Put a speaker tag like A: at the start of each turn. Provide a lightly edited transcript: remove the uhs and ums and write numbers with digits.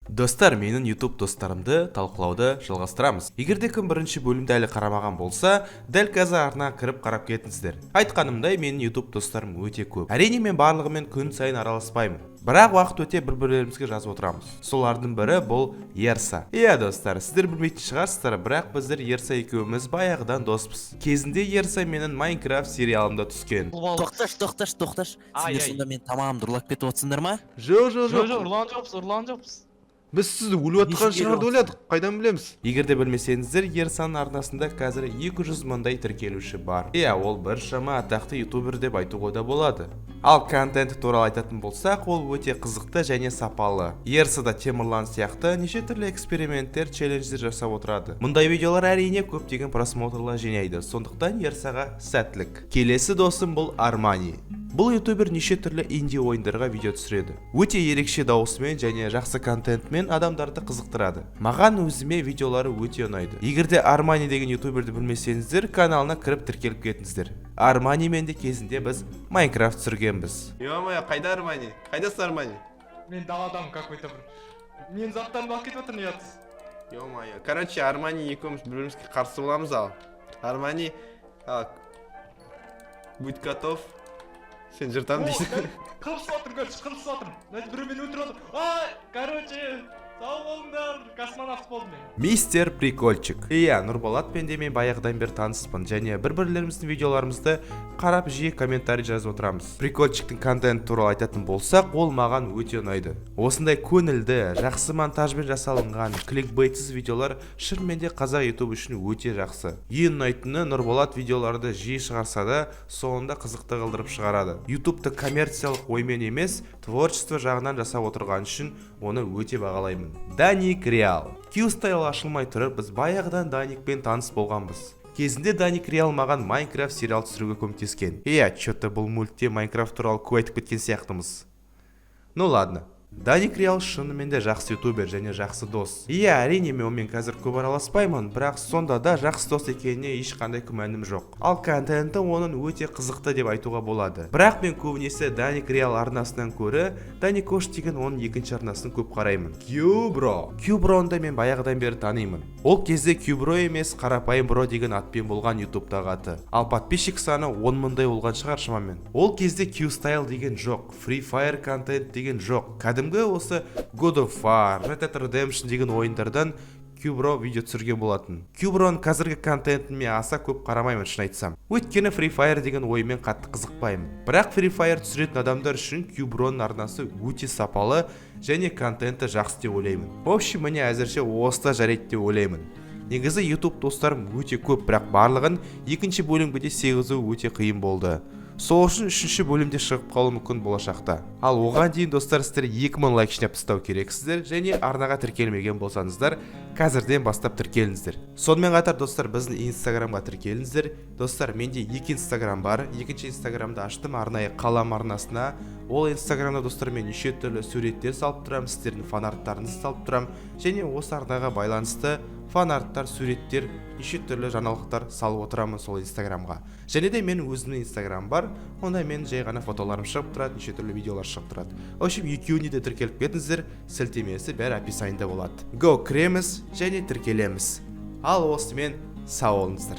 A: Достар, менің YouTube достарымды талқылауды жалғастырамыз. Егер де кім бірінші бөлімді әлі қарамаған болса, дәл қазір арнаға кіріп қарап кетіңіздер. Айтқанымдай, менің YouTube достарым өте көп. Әрине мен барлығымен күн сайын араласпаймын. Бірақ уақыт өте бір-бірлерімізге жазып отырамыз. Солардың бірі бұл Ерса. Иә достар, сіздер білмейтін шығарсыздар, бірақ біздер Ерса екеуміз баяғыдан доспыз. Кезінде Ерса менің Майнкрафт сериалымда түскен.
B: Тоқташ. Сендер сонда мен тамамымды ұрлап кетіп отырсыңдар ма?
C: Жоқ.
D: Ұрлан жоқпыз.
C: Біз сізді өліп жатқан шығарды ойладық. Қайдан білеміз?
A: Егер де білмесеңіздер, Ерсаның арнасында қазір 200 мыңдай тіркелуші бар. Иә, ол біршама атақты ютубер деп айтуға да болады. Ал контент туралы айтатын болсақ, ол өте қызықты және сапалы. Ерсада Темірлан сияқты неше түрлі эксперименттер, челлендждер жасап отырады. Мұндай видеолар әрине көптеген просмотрлар жинайды, сондықтан Ерсаға сәттілік. Келесі досым бұл Армани. Бұл ютубер неше түрлі инди ойындарға видео түсіреді. Өте ерекше дауысымен және жақсы контентмен адамдарды қызықтырады. Маған өзіме видеолары өте ұнайды. Егер де Армани деген ютуберді білмесеңіздер, каналына кіріп тіркеліп кетіңіздер. Арманимен де кезінде біз Майнкрафт түсіргенбіз.
C: Ё-моё, қайда Армани? Қайдасың Армани?
D: Мен даладамын какой-то бір. Мен заттарымды алып кетіп отыр неғатсыз.
C: Ё-моё. Короче, Армани екеуміз бір-бірімізге қарсы боламыз ал. Армани, будь готов. Сен жыртам дейсің.
D: Қырылысып отыр, көрші, қырылысып отыр. Значит, біреумен өлтіріп отыр. Короче, сау болыңдар, космонавт болдым мен.
A: Мистер Прикольчик. Иә, Нұрболатпен де мен баяғыдан бері таныспын және бір-бірлеріміздің видеоларымызды қарап жиі комментарий жазып отырамыз. Прикольчиктің контент туралы айтатын болсақ, ол маған өте ұнайды. Осындай көңілді, жақсы монтажбен жасалынған кликбейтсіз видеолар шынымен де қазақ YouTube үшін өте жақсы. Ең ұнайтыны, Нұрболат видеоларды жиі шығарса да, соңында қызықты қылдырып шығарады. YouTube'ты коммерциялық оймен емес, творчество жағынан жасап отырған үшін оны өте бағалаймын. Даник Реал. Q-Style ашылмай тұрып, біз баяғыдан Даникпен таныс болғанбыз. Кезінде Даник Реал маған Майнкрафт сериал түсіруге көмектескен. Чөтті бұл мультте Майнкрафт туралы көп айтып кеткен сияқтымыз. Ну ладно. Даник Реал шынымен де жақсы ютубер және жақсы дос. Әрине мен онымен қазір көп араласпаймын, бірақ сонда да жақсы дос екеніне ешқандай күмәнім жоқ. Ал контенті оның өте қызықты деп айтуға болады. Бірақ мен көбінесе Даник Реал арнасынан көрі Даник Кош деген оның екінші арнасын көп қараймын. Кюброны мен баяғыдан бері танимын. Ол кезде Кюбро емес, қарапайым бро деген атпен болған ютубтағы аты. Ал подписчик саны 10 мыңдай болған шығар шамамен. Ол кезде Q-Style деген жоқ, Free Fire контент деген жоқ. Кәдімгі осы God of War, Red Dead Redemption деген ойындардан Кюбро видео түсірген болатын. Кюброның қазіргі контентін мен аса көп қарамаймын, шын айтсам. Өйткені Free Fire деген ойымен қатты қызықпаймын. Бірақ Free Fire түсіретін адамдар үшін Кюброның арнасы өте сапалы және контенті жақсы деп ойлаймын. В общем, міне әзірше осыда жарайды деп ойлаймын. Негізі YouTube достарым өте көп, бірақ барлығын екінші бөлімге де сыйғызу өте қиын болды. Сол үшін үшінші бөлімде шығып қалуы мүмкін болашақта. Ал оған дейін достар, сіздер 2000 лайк жинап тастау керексіздер және арнаға тіркелмеген болсаңыздар, қазірден бастап тіркеліңіздер. Сонымен қатар достар, біздің Инстаграмға тіркеліңіздер. Достар, менде 2 Инстаграм бар. Екінші Инстаграмды аштым арнайы қалам арнасына. Ол Инстаграмда достар, мен неше түрлі суреттер салып тұрам, сіздердің фанарттарыңызды салып тұрам және осы арнаға байланысты фанарттар, суреттер, неше түрлі жаңалықтар салып отырамын сол Инстаграмға. Және де мен өзімнің Инстаграм бар, онда мен жай ғана фотоларым шығып тұрады, неше түрлі видеолар шығып тұрады. В общем, екеуіне де тіркеліп кетіңіздер, сілтемесі бәрі описанияда болады. Кіреміз және тіркелеміз. Ал осымен сау болыңыздар.